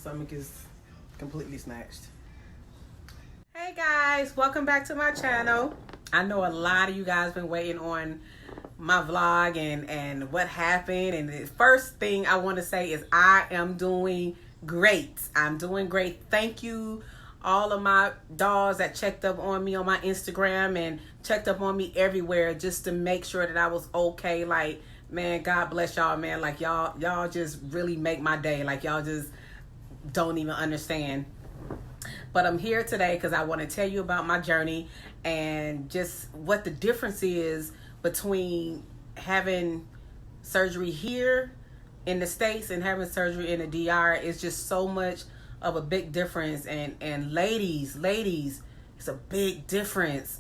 stomach is completely snatched. Hey guys, welcome back to my channel. I know a lot of you guys been waiting on my vlog and what happened, and the first thing I want to say is I am doing great. I'm doing great. Thank you all of my dolls that checked up on me on my Instagram and checked up on me everywhere just to make sure that I was okay. Like, man, God bless y'all, man. Like, y'all just really make my day. Like, y'all just don't even understand. But I'm here today because I want to tell you about my journey and just what the difference is between having surgery here in the States and having surgery in the DR. Is just so much of a big difference. And ladies, it's a big difference.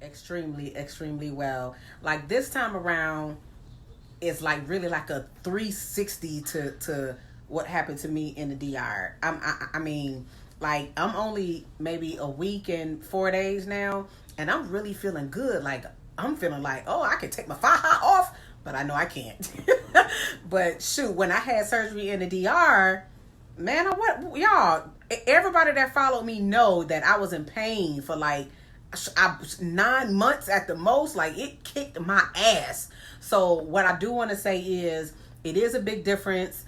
Extremely well. Like, this time around, it's like really like a 360 to what happened to me in the DR. I mean, like, I'm only maybe a week and 4 days now, and I'm really feeling good. Like, I'm feeling like, oh, I can take my faja off, but I know I can't. But shoot, when I had surgery in the DR, man, y'all, everybody that followed me know that I was in pain for like 9 months at the most. Like, it kicked my ass. So what I do want to say is it is a big difference.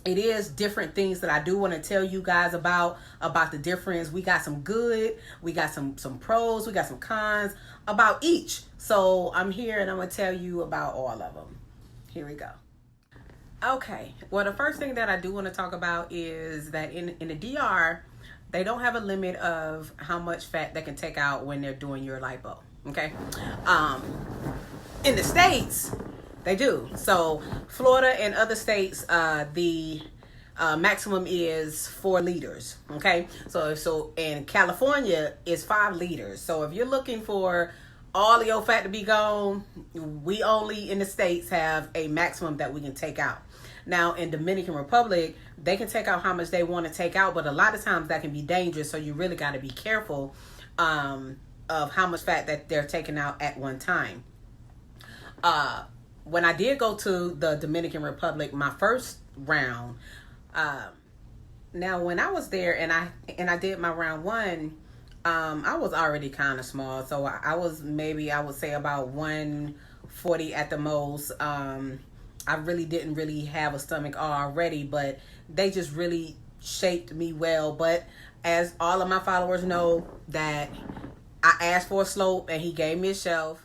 It is different things that I do want to tell you guys about the difference. We got some good, we got some pros, we got some cons about each. So I'm here and I'm going to tell you about all of them. Here we go. Okay, well, the first thing that I do want to talk about is that in the DR, they don't have a limit of how much fat they can take out when they're doing your lipo, okay? In the States, they do. So Florida and other states, the maximum is 4 liters. Okay. So in California is 5 liters. So if you're looking for all of your fat to be gone, we only in the States have a maximum that we can take out. Now in Dominican Republic, they can take out how much they want to take out, but a lot of times that can be dangerous. So you really got to be careful of how much fat that they're taking out at one time. When I did go to the Dominican Republic, my first round, now when I was there and I did my round 1, I was already kind of small. So I was maybe, I would say about 140 at the most. I really didn't really have a stomach already, but they just really shaped me well. But as all of my followers know, that I asked for a slope and he gave me a shelf.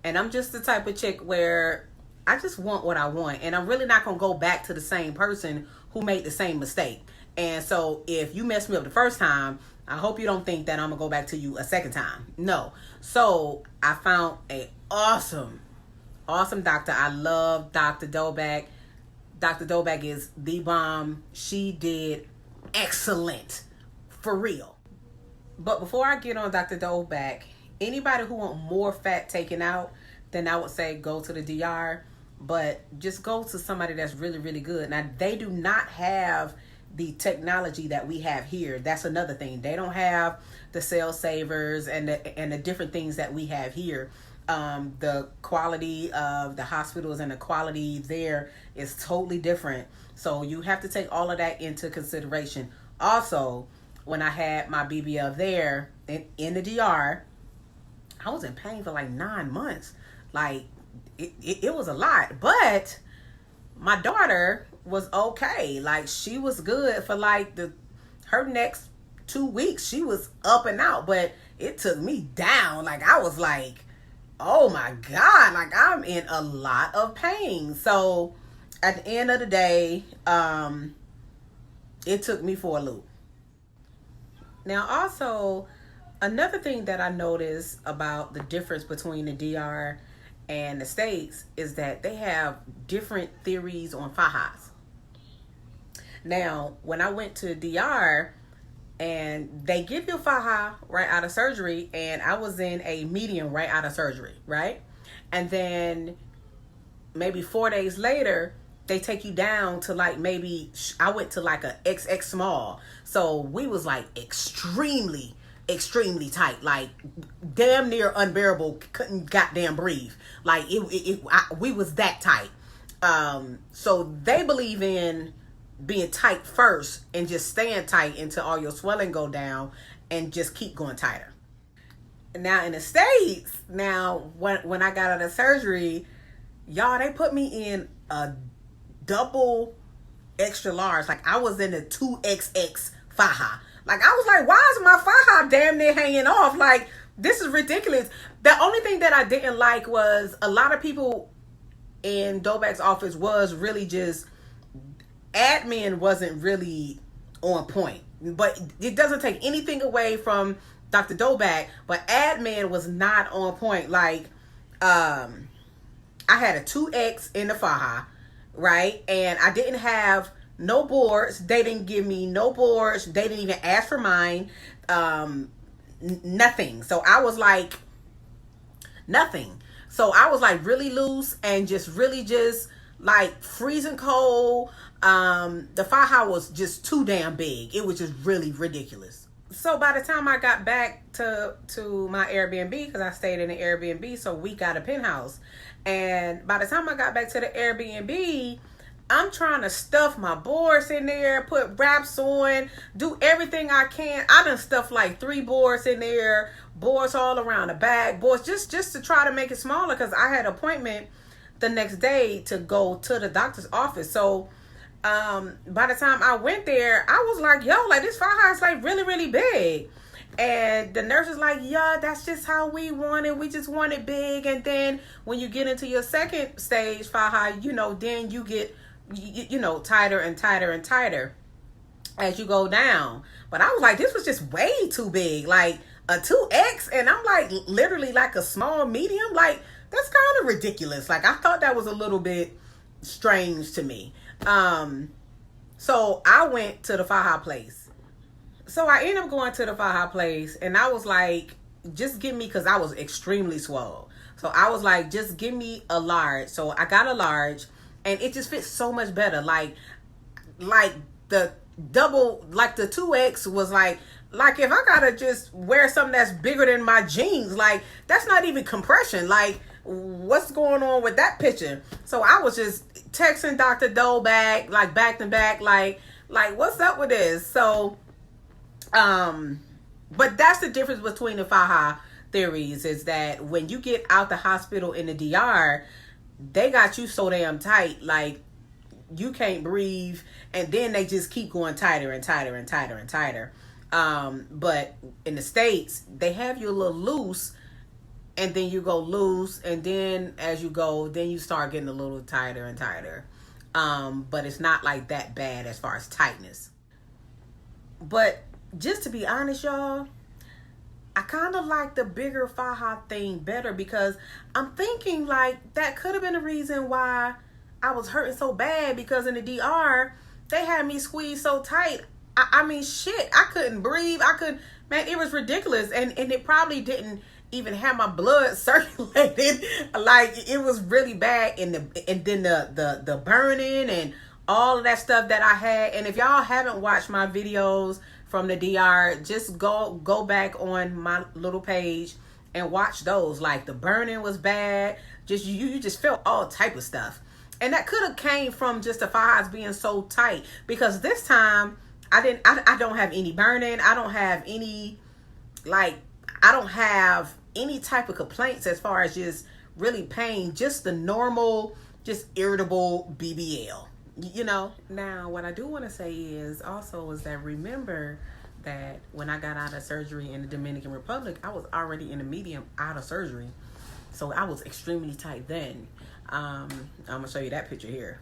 And I'm just the type of chick where I just want what I want. And I'm really not going to go back to the same person who made the same mistake. And so if you messed me up the first time, I hope you don't think that I'm going to go back to you a second time. No. So I found a awesome doctor. I love Dr. Dobak. Dr. Dobak is the bomb. She did excellent. For real. But before I get on Dr. Dobak, anybody who want more fat taken out, then I would say go to the DR. But just go to somebody that's really good. Now, they do not have the technology that we have here. That's another thing. They don't have the cell savers and the different things that we have here. The quality of the hospitals and the quality there is totally different. So you have to take all of that into consideration. Also, when I had my BBL there in the DR, I was in pain for like 9 months. Like, it was a lot. But my daughter was okay. Like, she was good for like her next 2 weeks. She was up and out. But it took me down. Like, I was like, oh my God. Like, I'm in a lot of pain. So at the end of the day, it took me for a loop. Now, also, another thing that I noticed about the difference between the DR and the States is that they have different theories on fajas. Now, when I went to DR and they give you faja right out of surgery, and I was in a medium right out of surgery, right? And then maybe 4 days later, they take you down to like, maybe I went to like a XX small. So we was like extremely extremely tight, like damn near unbearable. Couldn't goddamn breathe. Like we was that tight. So they believe in being tight first and just staying tight until all your swelling go down and just keep going tighter. Now in the States, when I got out of surgery, y'all, they put me in a double extra large. Like I was in a 2XX faja. Like I was like, why is my faja damn near hanging off? Like this is ridiculous. The only thing that I didn't like was a lot of people in Dobak's office was really just, admin wasn't really on point. But it doesn't take anything away from Dr. Dobak, but admin was not on point. Like I had a 2X in the faja, right? And I didn't have no boards. They didn't give me no boards. They didn't even ask for mine. Nothing. So I was like, nothing. So I was like really loose and just really just like freezing cold. The faja was just too damn big. It was just really ridiculous. So by the time I got back to my Airbnb, because I stayed in an Airbnb, so we got a penthouse. And by the time I got back to the Airbnb, I'm trying to stuff my boards in there, put wraps on, do everything I can. I done stuffed like 3 boards in there, boards all around the back, boards just to try to make it smaller, because I had an appointment the next day to go to the doctor's office. So by the time I went there, I was like, yo, like this faja is like really, really big. And the nurse is like, yeah, that's just how we want it. We just want it big. And then when you get into your second stage faja, then you get, tighter and tighter and tighter as you go down. But I was like, this was just way too big, like a 2X. And I'm like, literally like a small medium. Like, that's kind of ridiculous. Like, I thought that was a little bit strange to me. So I went to the faja place. So I ended up going to the faja place, and I was like, just give me, because I was extremely swole. So I was like, just give me a large. So I got a large, and it just fits so much better. Like the double, like the 2X was like if I gotta just wear something that's bigger than my jeans, like that's not even compression. Like, what's going on with that picture? So I was just texting Dr. Dobak, like back to back, like what's up with this? So, but that's the difference between the faja theories, is that when you get out the hospital in the DR, they got you so damn tight, like you can't breathe, and then they just keep going tighter and tighter and tighter and tighter. But in the States, they have you a little loose, and then you go loose, and then as you go, then you start getting a little tighter and tighter. But it's not like that bad as far as tightness. But just to be honest, y'all, I kind of like the bigger faja thing better, because I'm thinking like that could have been the reason why I was hurting so bad, because in the DR, they had me squeezed so tight. I mean, shit, I couldn't breathe. Man, it was ridiculous. And it probably didn't even have my blood circulated. Like, it was really bad. And then the burning and all of that stuff that I had. And if y'all haven't watched my videos from the DR, just go back on my little page and watch those. Like, the burning was bad. Just you just felt all type of stuff. And that could have came from just the fajas being so tight, because this time I don't have any burning. I don't have any type of complaints as far as just really pain, just the normal, just irritable BBL, Now, what I do want to say is that remember that when I got out of surgery in the Dominican Republic, I was already in a medium out of surgery. So I was extremely tight then. I'm going to show you that picture here.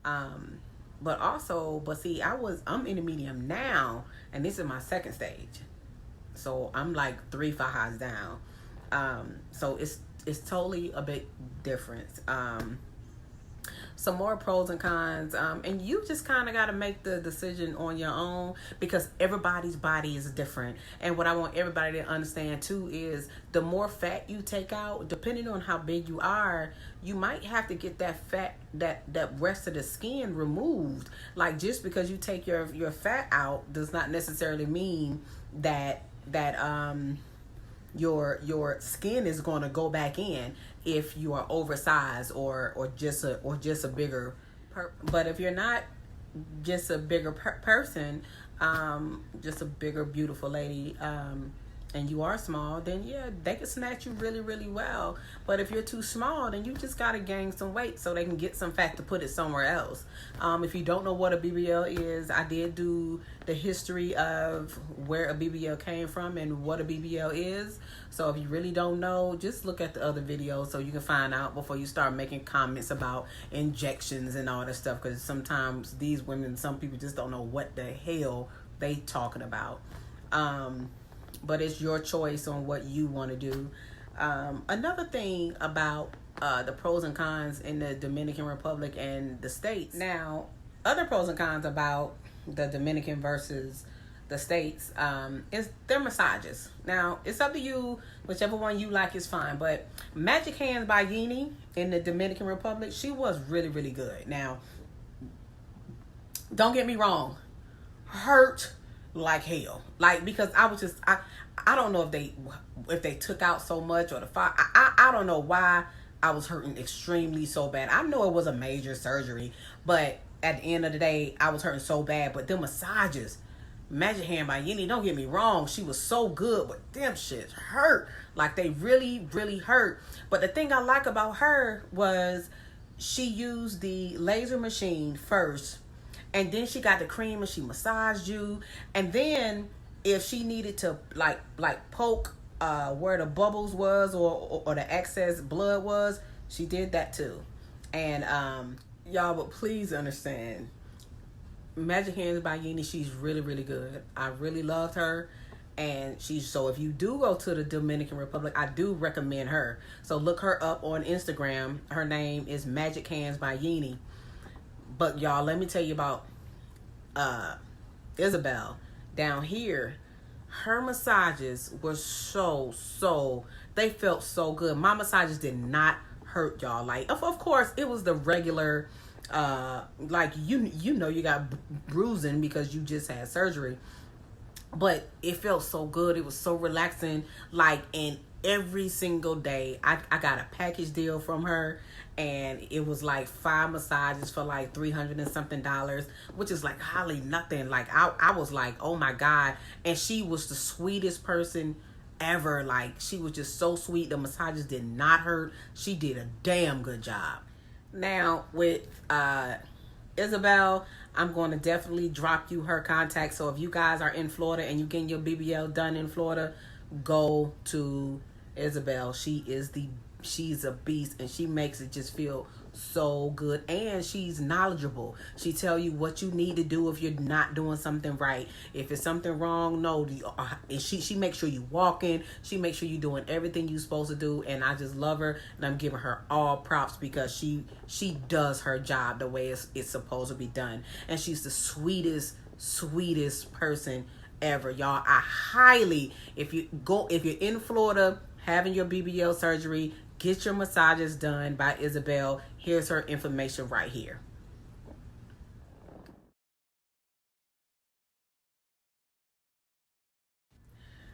But see, I'm in a medium now, and this is my second stage. So I'm like 3 fajas down. So it's totally a bit different. some more pros and cons, and you just kind of got to make the decision on your own, because everybody's body is different. And what I want everybody to understand too is the more fat you take out, depending on how big you are, you might have to get that fat, that rest of the skin removed. Like, just because you take your fat out does not necessarily mean that your skin is going to go back in if you are oversized or just a bigger but if you're not just a bigger person, just a bigger beautiful lady, and you are small, then yeah, they can snatch you really, really well. But if you're too small, then you just got to gain some weight so they can get some fat to put it somewhere else. If you don't know what a BBL is, I did do the history of where a BBL came from and what a BBL is. So if you really don't know, just look at the other videos so you can find out before you start making comments about injections and all that stuff. Because sometimes these women, some people just don't know what the hell they talking about. But it's your choice on what you want to do. Another thing about the pros and cons in the Dominican Republic and the States. Now, other pros and cons about the Dominican versus the States is their massages. Now, it's up to you. Whichever one you like is fine. But Magic Hands by Yeenie in the Dominican Republic, she was really, really good. Now, don't get me wrong. Hurt like hell, like, because I was just I don't know if they took out so much or the fire. I don't know why I was hurting extremely so bad. I know it was a major surgery, but at the end of the day, I was hurting so bad. But them massages, Magic Hand by Yeenie, don't get me wrong, she was so good, but them shits hurt. Like, they really, really hurt. But the thing I like about her was she used the laser machine first, and then she got the cream and she massaged you. And then if she needed to like poke where the bubbles was or the excess blood was, she did that too. And y'all, but please understand, Magic Hands by Yeenie, she's really, really good. I really loved her. And so if you do go to the Dominican Republic, I do recommend her. So look her up on Instagram. Her name is Magic Hands by Yeenie. But y'all, let me tell you about Isabel. Down here, her massages were they felt so good. My massages did not hurt, y'all. Like, of course, it was the regular, like, you know you got bruising because you just had surgery. But it felt so good. It was so relaxing. Like, and every single day, I got a package deal from her. And it was like 5 massages for like $300 and something, which is like hardly nothing. Like, I was like, oh my God. And she was the sweetest person ever. Like, she was just so sweet. The massages did not hurt. She did a damn good job. Now, with Isabel, I'm going to definitely drop you her contact. So if you guys are in Florida and you getting your BBL done in Florida, go to Isabel. She's a beast, and she makes it just feel so good. And she's knowledgeable. She tell you what you need to do if you're not doing something right. If it's something wrong, no. And she makes sure you walking. She makes sure you're doing everything you're supposed to do. And I just love her, and I'm giving her all props because she does her job the way it's supposed to be done. And she's the sweetest person ever, y'all. I highly, if you're in Florida having your BBL surgery, get your massages done by Isabel. Here's her information right here.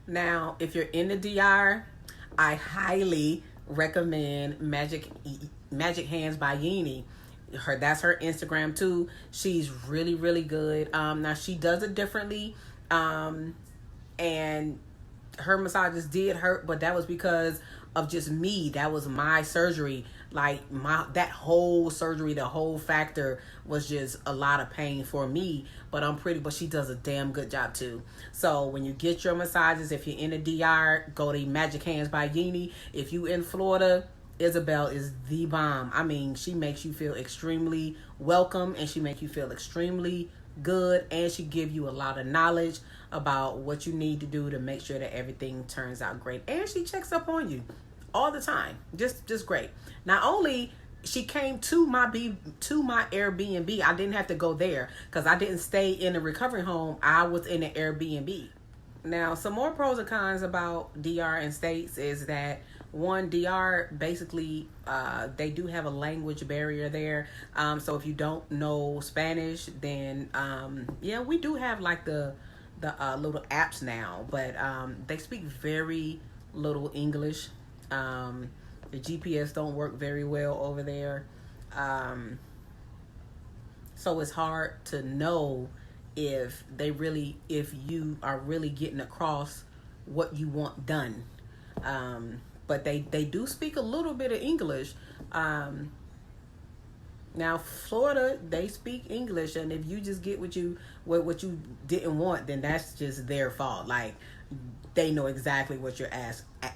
Now, if you're in the DR, I highly recommend Magic Hands by Yeenie. That's her Instagram too. She's really, really good. Now she does it differently. And her massages did hurt, but that was because of just me. That was my surgery. Like, that whole surgery, the whole factor was just a lot of pain for me. But she does a damn good job too. So when you get your massages, if you're in the DR, go to Magic Hands by Yeenie. If you in Florida, Isabel is the bomb. I mean, she makes you feel extremely welcome, and she makes you feel extremely good, and she give you a lot of knowledge about what you need to do to make sure that everything turns out great. And she checks up on you all the time. Just great. Not only she came to my Airbnb. I didn't have to go there because I didn't stay in the recovery home. I was in an Airbnb. Now, some more pros and cons about DR and states is that, one, DR basically they do have a language barrier there. So if you don't know Spanish, then yeah, we do have like the little apps now, but they speak very little English. The GPS don't work very well over there. So it's hard to know if you are really getting across what you want done. But they do speak a little bit of English. Now Florida, they speak English, and if you just get what you didn't want, then that's just their fault. Like, they know exactly what you're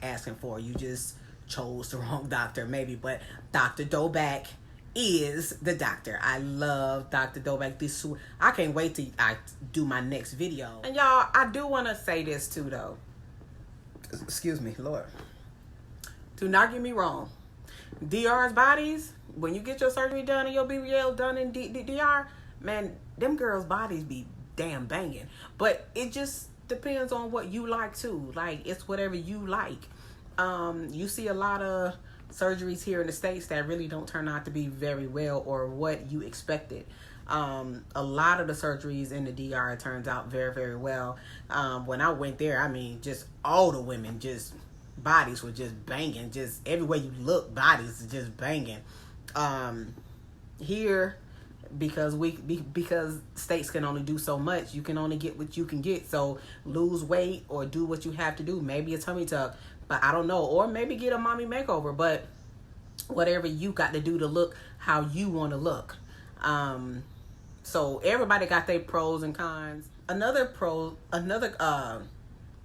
asking for. You just chose the wrong doctor, maybe. But Dr. Doback is the doctor. I love Dr. Doback. I can't wait till I do my next video. And y'all, I do want to say this too, though. Excuse me, Lord. Do not get me wrong. DR's bodies, when you get your surgery done and your BBL done in DR, man, them girls' bodies be damn banging. But it just depends on what you like too. Like, it's whatever you like. You see a lot of surgeries here in the States that really don't turn out to be very well or what you expected. A lot of the surgeries in the DR turns out very, very well. When I went there, I mean, just all the women, just bodies were just banging. Just everywhere you look, bodies are just banging. Here, because states can only do so much, you can only get what you can get. So lose weight or do what you have to do. Maybe a tummy tuck, but I don't know. Or maybe get a mommy makeover. But whatever you got to do to look how you want to look. So everybody got their pros and cons. Another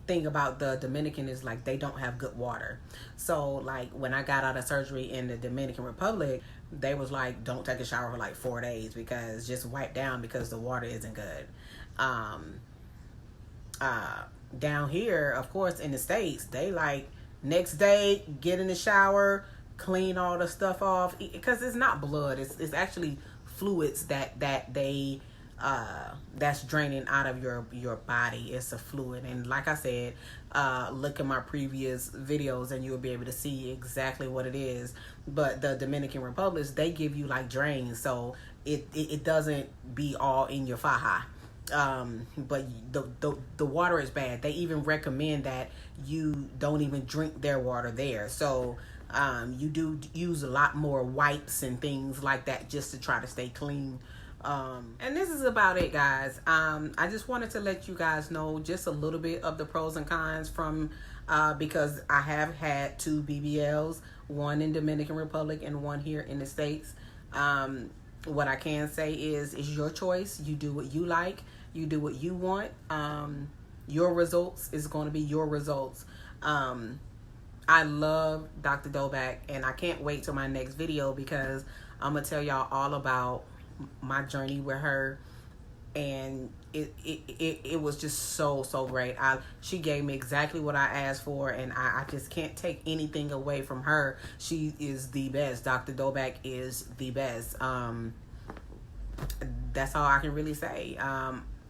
thing about the Dominican is, like, they don't have good water. So, like, when I got out of surgery in the Dominican Republic, they was like, don't take a shower for like 4 days because just wipe down because the water isn't good. Down here, of course, in the States, they like next day get in the shower, clean all the stuff off, because it's not blood. It's actually fluids that they that's draining out of your body. It's a fluid, and like I said, look at my previous videos and you'll be able to see exactly what it is. But the Dominican Republic, they give you like drains, so it doesn't be all in your faja. But the water is bad. They even recommend that you don't even drink their water there. So you do use a lot more wipes and things like that just to try to stay clean. And this is about it, guys. I just wanted to let you guys know just a little bit of the pros and cons from because I have had 2 BBLs, one in Dominican Republic and one here in the States. What I can say is your choice. You do what you like. You do what you want. Your results is going to be your results. I love Dr. Doback, and I can't wait till my next video because I'm going to tell y'all all about my journey with her, and it was just so great. She gave me exactly what I asked for, and I just can't take anything away from her. She is the best. Dr. Doback is the best. That's all I can really say.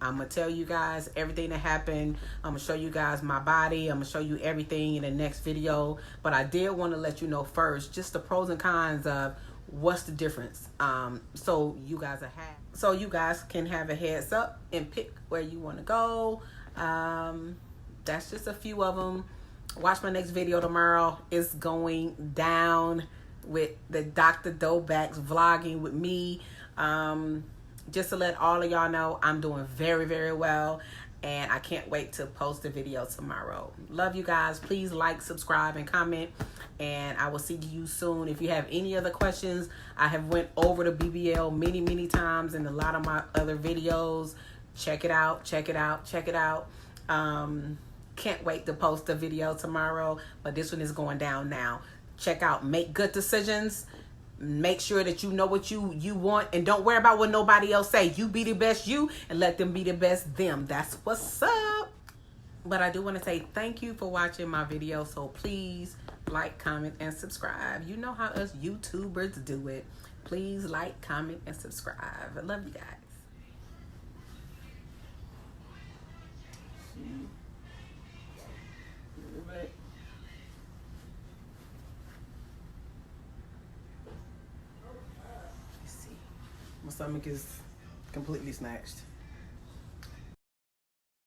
I'm going to tell you guys everything that happened. I'm going to show you guys my body. I'm going to show you everything in the next video. But I did want to let you know first just the pros and cons of what's the difference. So you guys can have a heads up and pick where you want to go. That's just a few of them. Watch my next video tomorrow. It's going down with the Dr. Doback's vlogging with me. Just to let all of y'all know, I'm doing very, very well, and I can't wait to post a video tomorrow. Love you guys. Please like, subscribe, and comment, and I will see you soon. If you have any other questions, I have went over the BBL many times in a lot of my other videos. Check it out. Can't wait to post a video tomorrow, but this one is going down now. Check out Make Good Decisions. Make sure that you know what you want, and don't worry about what nobody else say. You be the best you, and let them be the best them. That's what's up. But I do want to say thank you for watching my video. So please like, comment, and subscribe. You know how us YouTubers do it. Please like, comment, and subscribe. I love you guys. Let's see. My stomach is completely snatched.